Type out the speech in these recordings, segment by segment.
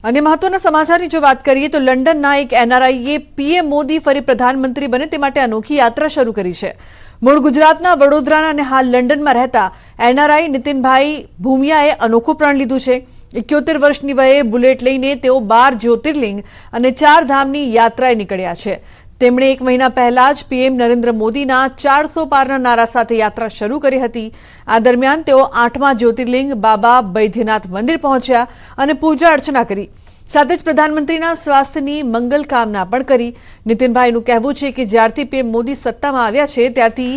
અને મહત્વના સમાચારની જો વાત કરીએ તો લંડનના એક એનઆરઆઈએ પીએમ મોદી ફરી પ્રધાનમંત્રી બને તે માટે અનોખી યાત્રા શરૂ કરી છે। મૂળ ગુજરાતના વડોદરાના અને હાલ લંડનમાં રહેતા એનઆરઆઈ નીતિનભાઈ ભૂમિયાએ અનોખું પ્રણ લીધું છે। 71 વર્ષની વયે બુલેટ લઈને તેઓ 12 જ્યોતિર્લિંગ અને 4 ધામની યાત્રાએ નીકળ્યા છે। તેમણે એક મહિના પહેલા જ પીએમ નરેન્દ્ર મોદીના 400 પારના નારા સાથે યાત્રા શરૂ કરી હતી। આ દરમિયાન તેઓ 8મા જ્યોતિર્લિંગ બાબા બૈદ્યનાથ મંદિર પહોંચ્યા અને પૂજા અર્ચના કરી। સાથે જ પ્રધાનમંત્રીના સ્વાસ્થ્યની મંગલ કામના પણ કરી। નીતિનભાઈનું કહેવું છે કે જ્યારથી પીએમ મોદી સત્તામાં આવ્યા છે ત્યારથી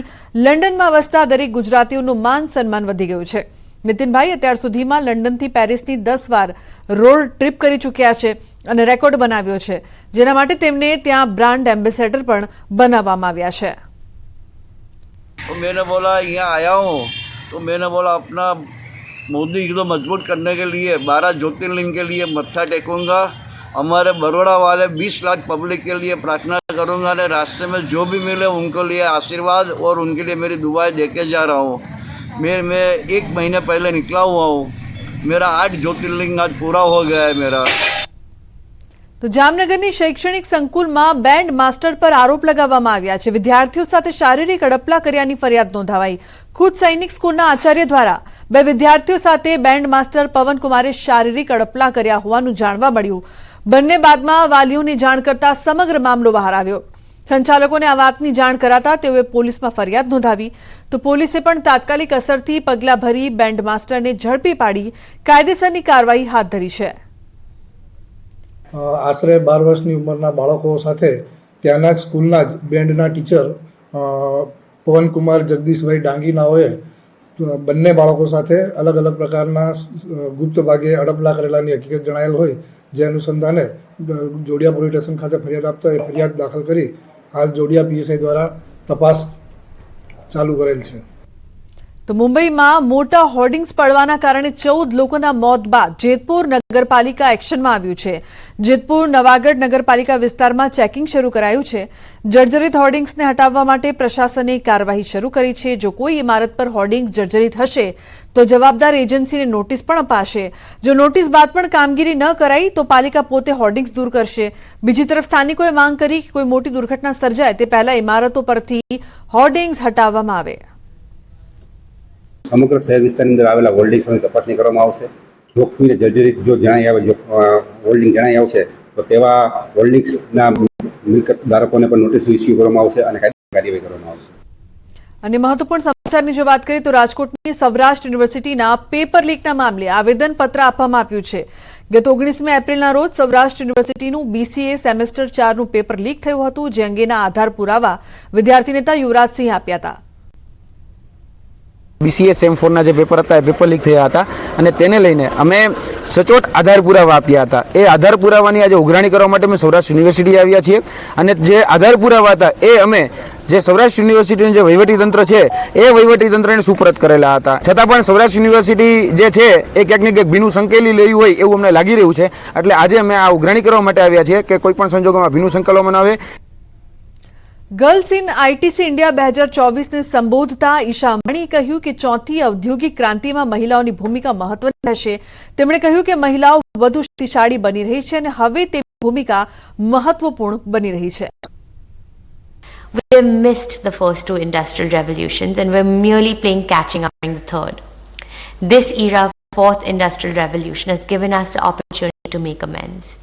લંડનમાં વસતા દરેક ગુજરાતીઓનું માન સન્માન વધી ગયું છે। નીતિનભાઈ અત્યાર સુધીમાં લંડનથી પેરિસની 10 વાર રોડ ટ્રીપ કરી ચૂક્યા છે અને રેકોર્ડ બનાવ્યો છે, જેના માટે તેમને ત્યાં બ્રાન્ડ એમ્બેસેડર પણ બનાવવામાં આવ્યા છે। तो मैंने बोला यहाँ आया हूँ तो मैंने बोला अपना मोदी को मजबूत करने के लिए 12 ज्योतिर्लिंग के लिए मत्था टेकूंगा। हमारे बड़ौदा वाले 20 लाख पब्लिक के लिए प्रार्थना करूंगा और रास्ते में जो भी मिले उनको लिए आशीर्वाद और उनके लिए मेरी दुआएं देके जा रहा हूँ। मैं 1 महीने पहले निकला हुआ हूँ। मेरा 8 ज्योतिर्लिंग आज पूरा हो गया है मेरा। तो जामनगરની શૈક્ષણિક સંકુલમાં બેન્ડ માસ્ટર પર આરોપ લગાવવામાં આવ્યા છે। વિદ્યાર્થીઓ સાથે શારીરિક અડપલા કર્યાની ફરિયાદ નોંધાવાઈ। ખુદ સૈનિક સ્કૂલના આચાર્ય દ્વારા 2 વિદ્યાર્થીઓ સાથે બેન્ડ માસ્ટર પવન કુમારે શારીરિક અડપલા કર્યા હોવાનું જાણવા મળ્યું। બંને બાદમાં વાલીઓને જાણ કરતા સમગ્ર મામલો બહાર આવ્યો। સંચાલકોને આ વાતની જાણ કરાતા તેઓએ પોલીસમાં ફરિયાદ નોંધાવી તો પોલીસે પણ તાત્કાલિક અસરથી પગલાં ભરી બેન્ડ માસ્ટરને ઝડપી પાડી કાયદેસરની કાર્યવાહી હાથ ધરી છે। આશરે 12 વર્ષની ઉંમરના બાળકો સાથે ત્યાંના સ્કૂલના જ બેન્ડના ટીચર પવનકુમાર જગદીશભાઈ ડાંગી નાઓએ બંને બાળકો સાથે અલગ અલગ પ્રકારના ગુપ્ત ભાગે અડપલા કરેલાની હકીકત જણાયેલ હોય, જે અનુસંધાને જોડિયા પોલીસ સ્ટેશન ખાતે ફરિયાદ આપતા એ ફરિયાદ દાખલ કરી હાલ જોડિયા પીએસઆઈ દ્વારા તપાસ ચાલુ કરેલ છે। તો મુંબઈમાં મોટા હોર્ડિંગ્સ પડવાના કારણે 14 લોકોના મોત બાદ જેતપુર નગરપાલિકા એક્શનમાં આવ્યું છે। જેતપુર નવાગઢ નગરપાલિકા વિસ્તારમાં ચેકિંગ શરૂ કરાયું છે। જર્જરિત હોર્ડિંગ્સને હટાવવા માટે પ્રશાસને કાર્યવાહી શરૂ કરી છે। જો કોઈ ઇમારત પર હોર્ડિંગ્સ જર્જરિત હશે તો જવાબદાર એજન્સીને નોટિસ પણ અપાશે। જો નોટિસ બાદ પણ કામગીરી ન કરાઈ તો પાલિકા પોતે હોર્ડિંગ્સ દૂર કરશે। બીજી તરફ સ્થાનિકોએ માંગ કરી કે કોઈ મોટી દુર્ઘટના સર્જાય તે પહેલા ઇમારતો પરથી હોર્ડિંગ્સ હટાવવામાં આવે। સમગ્ર શહેર વિસ્તારની અંદર આવેલા હોલ્ડિંગ્સની તપાસણી કરવામાં આવશે। જોખમી જર્જરિત જો જણાઈ આવે હોલ્ડિંગ જણાઈ આવશે તો તેવા હોલ્ડિંગ્સના મિલકત ધારકોને પણ નોટિસ ઇસ્યુ કરવામાં આવશે અને કાયદેસરની કાર્યવાહી કરવામાં આવશે। અને મહત્વપૂર્ણ સમાચારની જો વાત કરીએ તો રાજકોટની સૌરાષ્ટ્ર યુનિવર્સિટીના પેપર લીકના મામલે આવેદનપત્ર આપવામાં આવ્યું છે। ગત 19 એપ્રિલના રોજ સૌરાષ્ટ્ર યુનિવર્સિટીનું બીસીએ સેમેસ્ટર 4નું પેપર લીક થયું હતું, જે અંગેના આધાર પુરાવા વિદ્યાર્થી નેતા યુવરાજસિંહે આપ્યા હતા। बीसीए सेम 4 જે પેપર હતા એ પેપર લીક થયા હતા અને તેને લઈને અમે સચોટ આધાર પુરાવા આપ્યા હતા। એ આધાર પુરાવાની આજે ઉઘરાણી કરવા માટે અમે સૌરાષ્ટ્ર યુનિવર્સિટી આવ્યા છીએ અને જે આધાર પુરાવા હતા એ અમે જે સૌરાષ્ટ્ર યુનિવર્સિટીનું જે વહીવટી તંત્ર છે એ વહીવટી તંત્રને સુપરત કરેલા હતા। છતાં પણ સૌરાષ્ટ્ર યુનિવર્સિટી જે છે એ ક્યાંક ને ક્યાંક ભીનું સંકેલી લેવી હોય એવું અમને લાગી રહ્યું છે। એટલે આજે અમે આ ઉઘરાણી કરવા માટે આવ્યા છીએ કે કોઈ પણ સંજોગોમાં ભીનું સંકલન આવે। गर्ल्स इन आईटीसी इंडिया 2024 ने संबोधता ईशा अंबाणीए કહ્યું કે ચોથી ઔદ્યોગિક ક્રાંતિમાં મહિલાઓની ભૂમિકા મહત્વની રહેશે। તેમણે કહ્યું કે મહિલાઓ વધુ શક્તિશાળી બની રહી છે અને હવે તેમની ભૂમિકા મહત્વપૂર્ણ બની રહી છે। We have missed the first 2 industrial revolutions and we're merely playing catching up in the third. This era of 4th industrial revolution has given us the opportunity to make amends.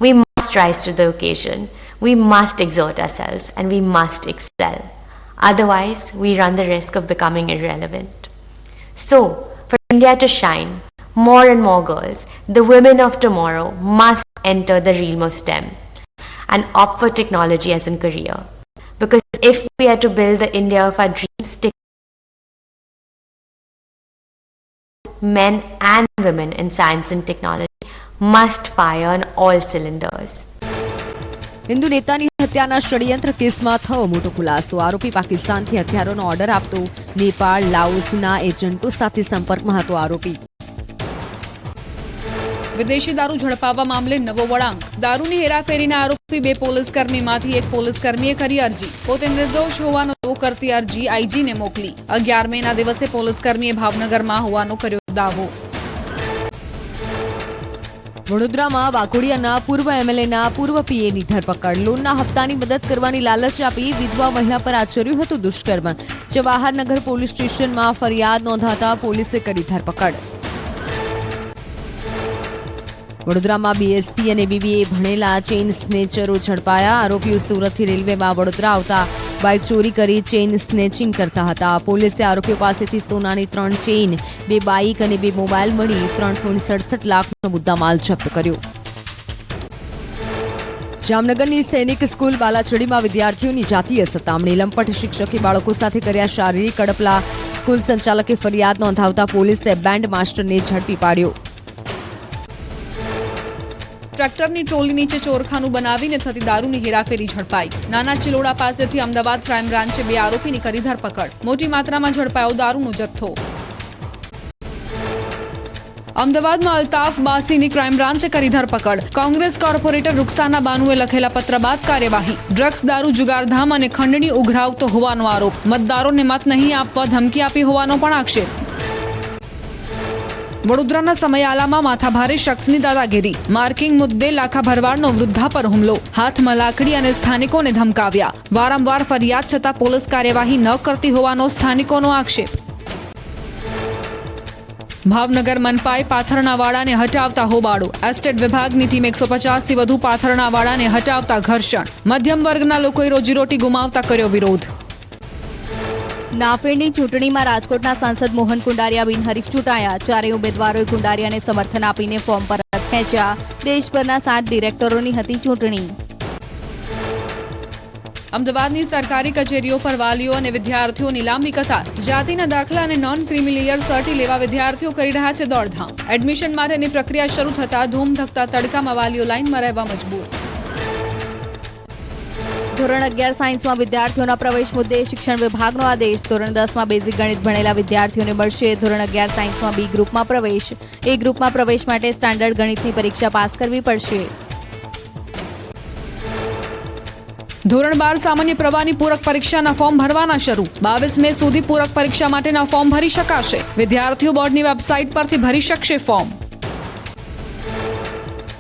We must rise to the occasion. We must exert ourselves and we must excel. Otherwise, we run the risk of becoming irrelevant. So, for India to shine, more and more girls, the women of tomorrow, must enter the realm of STEM and opt for technology as a career. Because if we are to build the India of our dreams, men and women in science and technology must fire on all cylinders. Hindu નેતાની હત્યાના ષડયંત્ર કેસમાં થયો મોટો ખુલાસો। આરોપી પાકિસ્તાનથી હથિયારોનો order આપતો નેપાળ લાઓસના એજન્ટો સાથે સંપર્કમાં હતો આરોપી। વિદેશી દારૂ ઝડપાવવા મામલે નવો વળાંક। દારૂની હેરાફેરીના આરોપી 2 પોલીસકર્મીમાંથી એક પોલીસકર્મીએ કરી અરજી। પોતે નિર્દોષ હોવાનો દાવો કરતી અરજી આઈજીને મોકલી। 11 મેના દિવસે પોલીસકર્મીએ ભાવનગરમાં હોવાનો કર્યો દાવો। વડોદરામાં વાઘોડિયાના પૂર્વ એમએલએના પૂર્વ પીએની ધરપકડ. લોનના હપ્તાની મદદ કરવાની લાલચ આપી વિધવા મહિલા પર આચર્યું હતું દુષ્કર્મ. જવાહરનગર પોલીસ સ્ટેશનમાં ફરિયાદ નોંધાતા પોલીસે કરી ધરપકડ. વડોદરામાં બીએસસી અને બીબીએ ભણેલા ચેઇન સ્નેચરો ઝડપાયા. આરોપીઓ સુરતથી રેલવેમાં વડોદરા આવતા બાઇક ચોરી કરી ચેઇન સ્નેચિંગ કરતા હતા. પોલીસે આરોપીઓ પાસેથી સોનાની 3 ચેઇન, 2 બાઇક અને 2 મોબાઈલ મળી 3.67 લાખનો મુદ્દામાલ જપ્ત કર્યો. જામનગરની સૈનિક સ્કૂલ બાલાછડીમાં વિદ્યાર્થીઓની જાતીય સતામણી. લંપટ શિક્ષકે બાળકો સાથે કર્યા શારીરિક અડપલા. સ્કૂલ સંચાલકે ફરિયાદ નોંધાવતા પોલીસે બેન્ડ માસ્ટરને ઝડપી પાડ્યો. ટ્રેક્ટરની ટ્રોલી નીચે ચોરખાનું બનાવીને થતી દારૂની હેરાફેરી ઝડપાઈ. નાના ચિલોડા પાસેથી અમદાવાદ ક્રાઇમ બ્રાન્ચે 2 આરોપીની કરી ધરપકડ. મોટી માત્રામાં ઝડપાયો દારૂનો જથ્થો. અમદાવાદમાં અલ્તાફ બાસીની ક્રાઇમ બ્રાન્ચે કરી ધરપકડ. કોંગ્રેસ કોર્પોરેટર રૂકસાના બાનુએ લખેલા પત્ર બાદ કાર્યવાહી. ડ્રગ્સ, દારૂ, જુગારધામ અને ખંડણી ઉઘરાવતો હોવાનો આરોપ. મતદારોને મત નહીં આપવા ધમકી આપી હોવાનો પણ આક્ષેપ. વડોદરાના સમયાલામાં માથાભારે શખ્સની દાદાગીરી. માર્કિંગ મુદ્દે લાખા ભરવાડનો વૃદ્ધા પર હુમલો. હાથમાં લાકડી અને સ્થાનિકોને ધમકાવ્યા. વારંવાર ફરિયાદ છતાં પોલીસ કાર્યવાહી ન કરતી હોવાનો સ્થાનિકોનો આક્ષેપ. ભાવનગર મનપાએ પાથરણાવાળાને હટાવતા હોબાળો. એસ્ટેટ વિભાગની ટીમ 150થી વધુ પાથરણાવાળાને હટાવતા ઘર્ષણ. મધ્યમ વર્ગના લોકોએ રોજીરોટી ગુમાવતા કર્યો વિરોધ. નાફેડની ચૂંટણીમાં રાજકોટના સાંસદ મોહન કુંડારિયા બિનહરીફ ચૂંટાયા. 4 ઉમેદવારોએ કુંડારિયાને સમર્થન આપીને ફોર્મ પરત ખેંચ્યા. દેશભરના 7 ડિરેક્ટરોની હતી ચૂંટણી. અમદાવાદની સરકારી કચેરીઓ પર વાલીઓ અને વિદ્યાર્થીઓની લાંબી કતાર. જાતિના દાખલા અને નોન ક્રિમિલિયર સર્ટી લેવા વિદ્યાર્થીઓ કરી રહ્યા છે દોડધામ. એડમિશન માટેની પ્રક્રિયા શરૂ થતાં ધૂમધકતા તડકામાં વાલીઓ લાઇનમાં રહેવા મજબૂર. ધોરણ 11 સાયન્સમાં વિદ્યાર્થીઓના પ્રવેશ મુદ્દે શિક્ષણ વિભાગનો આદેશ. ધોરણ 10માં બેઝિક ગણિત ભણેલા વિદ્યાર્થીઓને મળશે ધોરણ 11 સાયન્સમાં બી ગ્રુપમાં પ્રવેશ. એ ગ્રુપમાં પ્રવેશ માટે સ્ટાન્ડર્ડ ગણિતની પરીક્ષા પાસ કરવી પડશે. ધોરણ 12 સામાન્ય પ્રવાહની પૂરક પરીક્ષાના ફોર્મ ભરવાના શરૂ. 22 મે સુધી પૂરક પરીક્ષા માટેના ફોર્મ ભરી શકાશે. વિદ્યાર્થીઓ બોર્ડની વેબસાઇટ પરથી ભરી શકશે ફોર્મ.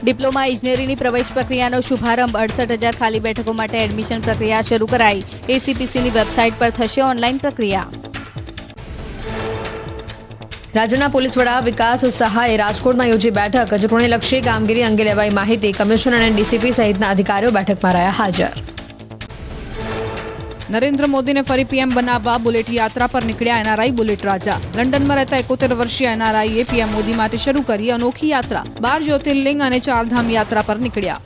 ડિપ્લોમા ઇજનેરીની પ્રવેશ પ્રક્રિયાનો શુભારંભ. 68,000 ખાલી બેઠકો માટે એડમિશન પ્રક્રિયા શરૂ કરાઈ. એસીપીસીની વેબસાઇટ પર થશે ઓનલાઈન પ્રક્રિયા. રાજ્યના પોલીસ વડા વિકાસ સહાયે રાજકોટમાં યોજી બેઠક. ચૂંટણીલક્ષી કામગીરી અંગે લેવાઈ માહિતી. કમિશનર અને ડીસીપી સહિતના અધિકારીઓ બેઠકમાં રહ્યા હાજર. નરેન્દ્ર મોદીને ફરી પીએમ બનાવવા બુલેટ યાત્રા પર નીકળ્યા એનઆરઆઈ બુલેટ રાજા. લંડનમાં રહેતા 71 વર્ષીય એનઆરઆઈએ પીએમ મોદી માટે શરૂ કરી અનોખી યાત્રા. 12 જ્યોતિર્લિંગ અને 4 ધામ યાત્રા પર નીકળ્યા.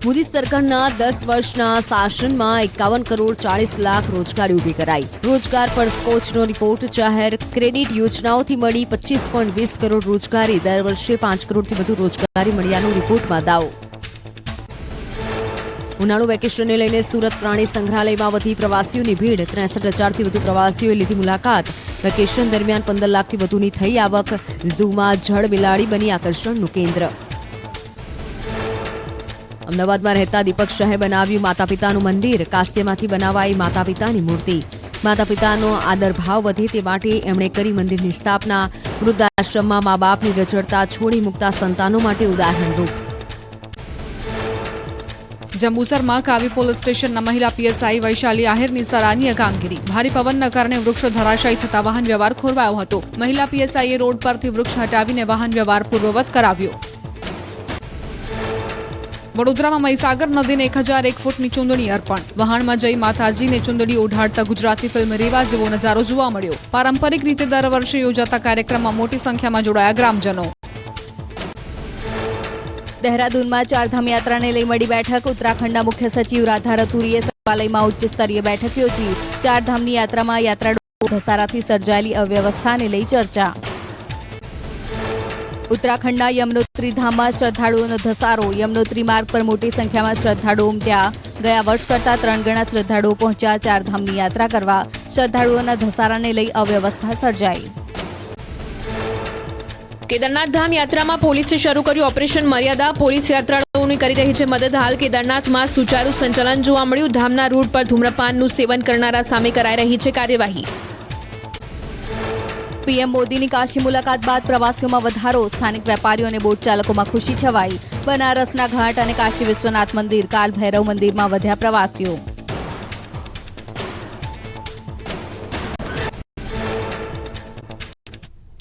મોદી સરકારના 10 વર્ષના શાસનમાં 51 કરોડ 40 લાખ રોજગારી ઊભી કરાઈ. રોજગાર પર સ્કોચનો રિપોર્ટ જાહેર. ક્રેડિટ યોજનાઓથી મળી 25.20 કરોડ રોજગારી. દર વર્ષે 5 કરોડથી વધુ રોજગારી મળ્યાનો રિપોર્ટમાં દાવો. ઉનાળુ વેકેશનને લઈને સુરત પ્રાણી સંગ્રહાલયમાં વધી પ્રવાસીઓની ભીડ. 63,000થી વધુ પ્રવાસીઓએ લીધી મુલાકાત. વેકેશન દરમિયાન 15 લાખથી વધુની થઈ આવક. ઝૂમાં જળ બિલાડી બની આકર્ષણનું કેન્દ્ર. અમદાવાદમાં રહેતા દીપક શાહે બનાવ્યું માતા પિતાનું મંદિર. કાંસ્યમાંથી બનાવાઈ માતા પિતાની મૂર્તિ. માતા પિતાનો આદરભાવ વધે તે માટે એમણે કરી મંદિરની સ્થાપના. વૃદ્ધાશ્રમમાં મા બાપની રજડતા છોડી મૂકતા સંતાનો માટે ઉદાહરણરૂપ. જંબુસરમાં કાવી પોલીસ સ્ટેશનના મહિલા પીએસઆઈ વૈશાલી આહિરની સરાહનીય કામગીરી. ભારે પવનના કારણે વૃક્ષો ધરાશાયી થતા વાહન વ્યવહાર ખોરવાયો હતો. મહિલા પીએસઆઈએ રોડ પરથી વૃક્ષ હટાવીને વાહન વ્યવહાર પૂર્વવત કરાવ્યો. વડોદરામાં મહીસાગર નદીને 1001 ફૂટની ચૂંદડી અર્પણ. વહાણમાં જઈ માતાજીને ચૂંદડી ઓઢાડતા ગુજરાતી ફિલ્મ રેવા જેવો નજારો જોવા મળ્યો. પારંપરિક રીતે દર વર્ષે યોજાતા કાર્યક્રમમાં મોટી સંખ્યામાં જોડાયા ગ્રામજનો. દહેરાદૂનમાં 4 ધામ યાત્રાને લઈ મળી બેઠક. ઉત્તરાખંડના મુખ્ય સચિવ રાધા રતુરીએ સચિવાલયમાં ઉચ્ચ સ્તરીય બેઠક યોજી. 4 ધામની યાત્રામાં યાત્રાળુઓ ધસારાથી સર્જાયેલી અવ્યવસ્થાને લઈ ચર્ચા. ઉત્તરાખંડના યમનોત્રી ધામમાં શ્રદ્ધાળુઓનો ધસારો. યમનોત્રી માર્ગ પર મોટી સંખ્યામાં શ્રદ્ધાળુઓ ઉમટ્યા. ગયા વર્ષ કરતાં 3 ગણા શ્રદ્ધાળુઓ પહોંચ્યા 4 ધામની યાત્રા કરવા. શ્રદ્ધાળુઓના ધસારાને લઈ અવ્યવસ્થા સર્જાઈ. કેદારનાથ ધામ યાત્રામાં પોલીસે શરૂ કર્યું ઓપરેશન મર્યાદા. પોલીસ યાત્રાળુઓની કરી રહી છે મદદ. હાલ કેદારનાથમાં સુચારુ સંચાલન જોવા મળ્યું. ધામના રૂટ પર ધૂમ્રપાનનું સેવન કરનારા સામે કરાઈ રહી છે કાર્યવાહી. પીએમ મોદીની કાશી મુલાકાત બાદ પ્રવાસીઓમાં વધારો, સ્થાનિક વેપારીઓ અને બોટ ચાલકોમાં ખુશી છવાઈ. બનારસના ઘાટ અને કાશી વિશ્વનાથ મંદિર, કાલ ભૈરવ મંદિરમાં વધ્યા પ્રવાસીઓ.